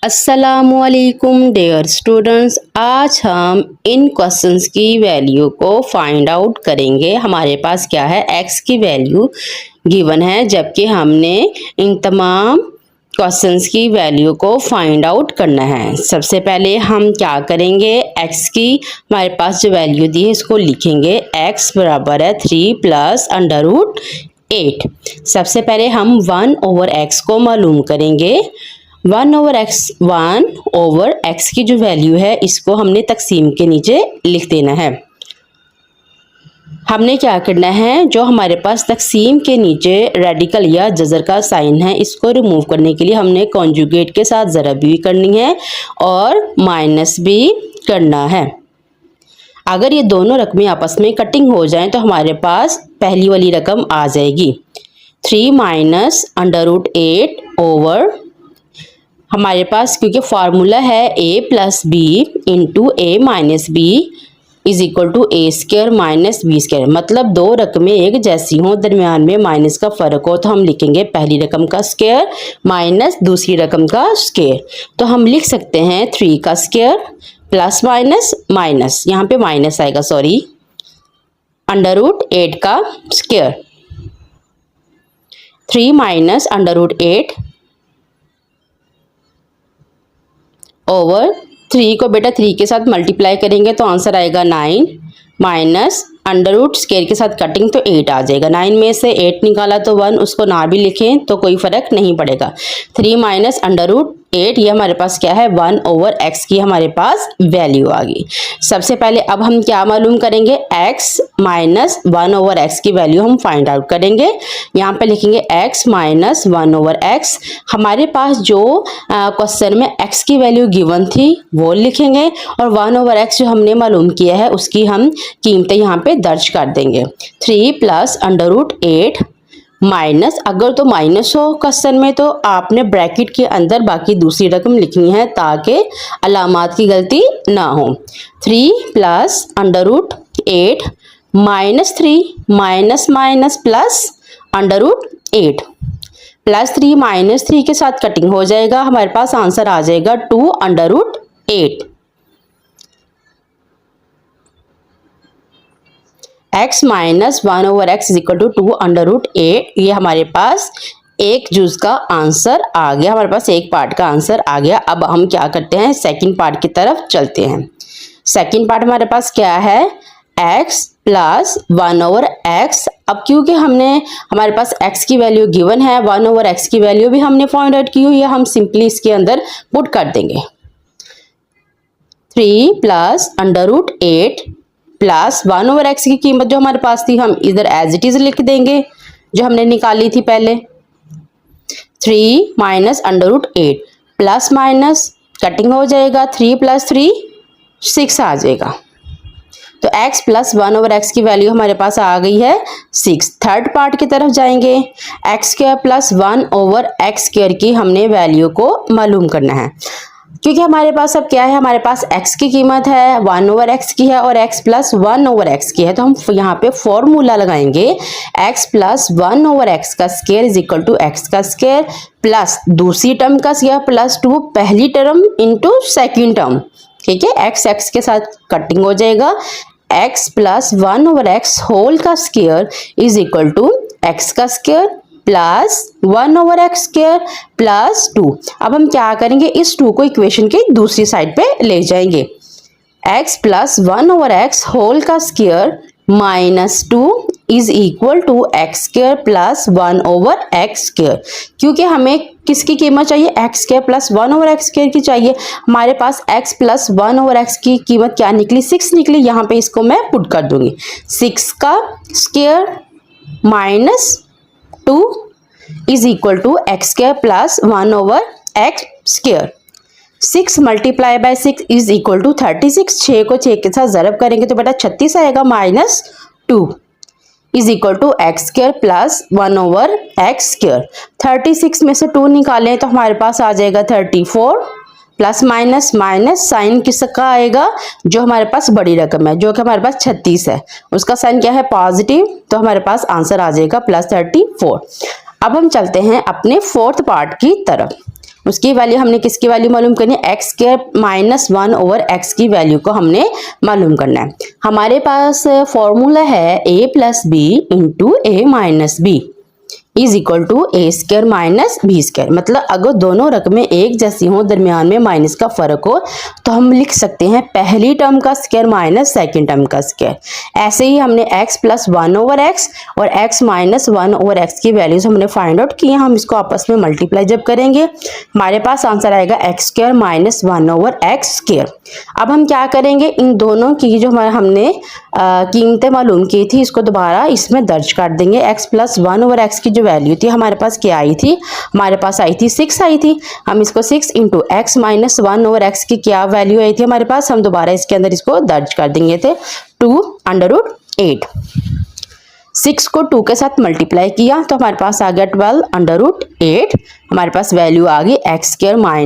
अस्सलामुअलैकुम dear students, आज हम इन क्वेश्चंस की वैल्यू को फाइंड आउट करेंगे। हमारे पास क्या है, x की वैल्यू गिवन है, जबकि हमने इन तमाम क्वेश्चंस की वैल्यू को फाइंड आउट करना है। सबसे पहले हम क्या करेंगे, x की हमारे पास जो वैल्यू दी है इसको लिखेंगे। x बराबर है 3 प्लस अंडर रूट 8। सबसे पहले हम 1/x को मालूम करेंगे। 1/x की जो वैल्यू है इसको हमने तकसीम के नीचे लिख देना है। हमने क्या करना है, जो हमारे पास तकसीम के नीचे रेडिकल या जज़र का साइन है इसको रिमूव करने के लिए हमने कॉन्जुगेट के साथ ज़रब भी करनी है और माइनस भी करना है। अगर ये दोनों रकमें आपस में कटिंग हो जाएं तो हमारे पास पहली वाली रकम आ जाएगी 3 माइनस अंडर रूट 8 ओवर, हमारे पास क्योंकि फार्मूला है a plus B into A minus B is equal to A square minus B square. मतलब दो रकमें एक जैसी हों, दरमियान में माइनस का फ़र्क हो तो हम लिखेंगे पहली रकम का स्क्वायर माइनस दूसरी रकम का स्क्वायर। तो हम लिख सकते हैं 3 का स्क्वायर प्लस माइनस माइनस, यहाँ पे माइनस आएगा सॉरी, अंडर रूट 8 का square. 3 minus under root 8 over 3 को बेटा 3 के साथ मल्टीप्लाई करेंगे तो आंसर आएगा 9 माइनस अंडर रूट स्क्वायर के साथ कटिंग तो 8 आ जाएगा। 9 में से 8 निकाला तो 1, उसको ना भी लिखें तो कोई फ़र्क नहीं पड़ेगा। 3 माइनस अंडर रूट 8 ये हमारे पास क्या है, 1/x की हमारे पास वैल्यू आ गई। सबसे पहले अब हम क्या मालूम करेंगे, x माइनस 1/x की वैल्यू हम फाइंड आउट करेंगे। यहाँ पे लिखेंगे x माइनस 1/x। हमारे पास जो क्वेश्चन में x की वैल्यू गिवन थी वो लिखेंगे और 1/x जो हमने मालूम किया है उसकी हम कीमतें यहाँ पे दर्ज कर देंगे। 3 प्लस अंडर रूट 8 माइनस, अगर तो माइनस हो क्वेश्चन में तो आपने ब्रैकेट के अंदर बाकी दूसरी रकम लिखनी है ताकि अलामात की गलती ना हो। 3 plus under root 8 minus 3 minus minus plus under root 8 plus 3 minus 3 के साथ कटिंग हो जाएगा, हमारे पास आंसर आ जाएगा 2 under root 8। x minus 1/x is equal to 2 under root 8। ये हमारे पास एक जुज का आंसर आ गया, हमारे पास एक पार्ट का आंसर आ गया। अब हम क्या करते हैं, सेकंड पार्ट की तरफ चलते हैं। सेकंड पार्ट हमारे पास क्या है, x प्लस 1/x। अब क्योंकि हमारे पास x की वैल्यू गिवन है, 1/x की वैल्यू भी हमने फाइंड आउट की हुई है, हम सिंपली इसके अंदर पुट कर देंगे। 3 plus under root 8 plus 1/x की कीमत जो हमारे पास थी हम इधर एज इट इज लिख देंगे जो हमने निकाली थी पहले। 3 minus under root 8 plus minus cutting हो जाएगा, 3 प्लस 3 6 आ जाएगा। तो x प्लस 1/x की वैल्यू हमारे पास आ गई है 6। थर्ड पार्ट की तरफ जाएंगे, x square plus 1/x square की हमने वैल्यू को मालूम करना है। क्योंकि हमारे पास अब क्या है, हमारे पास x की कीमत है 1/x की है और x प्लस 1/x की है, तो हम यहाँ पे फॉर्मूला लगाएंगे x प्लस 1/x का square is equal to x का स्क्वायर प्लस दूसरी टर्म का स्क्वायर प्लस 2 पहली टर्म इंटू सेकेंड टर्म। ठीक है, x के साथ कटिंग हो जाएगा, x प्लस 1/x होल का square is equal to x का square plus 1/x square plus 2। अब हम क्या करेंगे, इस 2 को इक्वेशन के दूसरी साइड पे ले जाएंगे। x प्लस 1/x होल का square minus 2 is equal to x square plus 1/x square. क्योंकि हमें किसकी कीमत चाहिए, x square plus 1/x square की चाहिए। हमारे पास x प्लस 1/x की कीमत क्या निकली, 6 निकली। यहाँ पे इसको मैं पुट कर दूंगी, 6 का square minus 2 is equal to x square plus 1/x square. 6 multiply by 6 is equal to 36। 6 को 6 के साथ ज़रब करेंगे तो बेटा 36 आएगा, minus 2 is equal to x square plus 1/x square. 36 में से 2 निकालें तो हमारे पास आ जाएगा 34 प्लस माइनस माइनस साइन किसका आएगा, जो हमारे पास बड़ी रकम है जो कि हमारे पास 36 है, उसका साइन क्या है पॉजिटिव, तो हमारे पास आंसर आ जाएगा प्लस 34। अब हम चलते हैं अपने फोर्थ पार्ट की तरफ। उसकी वैल्यू हमने किसकी वैल्यू मालूम करनी है, X square minus 1 over X की वैल्यू को हमने मालूम करना है। हमारे पास फॉर्मूला है a plus B into A minus B is equal to A square minus B square. मतलब अगर दोनों रकमें एक जैसी हों, दरमियान में माइनस का फर्क हो, तो हम लिख सकते हैं पहली टर्म का स्क्वायर माइनस सेकंड टर्म का स्क्वायर। ऐसे ही हमने x प्लस 1 ओवर एक्स और x माइनस 1 ओवर एक्स की वैल्यूज हमने फाइंड आउट की हैं। हम इसको आपस में मल्टीप्लाई जब करेंगे हमारे पास आंसर आएगा x square minus 1 over x square. अब हम क्या करेंगे, इन दोनों की जो हमने कीमतें मालूम की थी इसको दोबारा इसमें दर्ज कर देंगे। x प्लस 1 ओवर एक्स की जो वैल्यू थी हमारे पास क्या आई थी, हमारे पास आई थी 6 आई थी। हम इसको 6 into x minus 1 over X की क्या वैल्यू आई थी हमारे पास, हम दोबारा इसके अंदर इसको दर्ज कर देंगे थे 2 अंडर रूट 8। 6 को 2 के साथ मल्टीप्लाई किया तो हमारे पास आ गया 12 अंडर रूट 8। हमारे पास वैल्यू आ गई एक्स स्क्वायर माइनस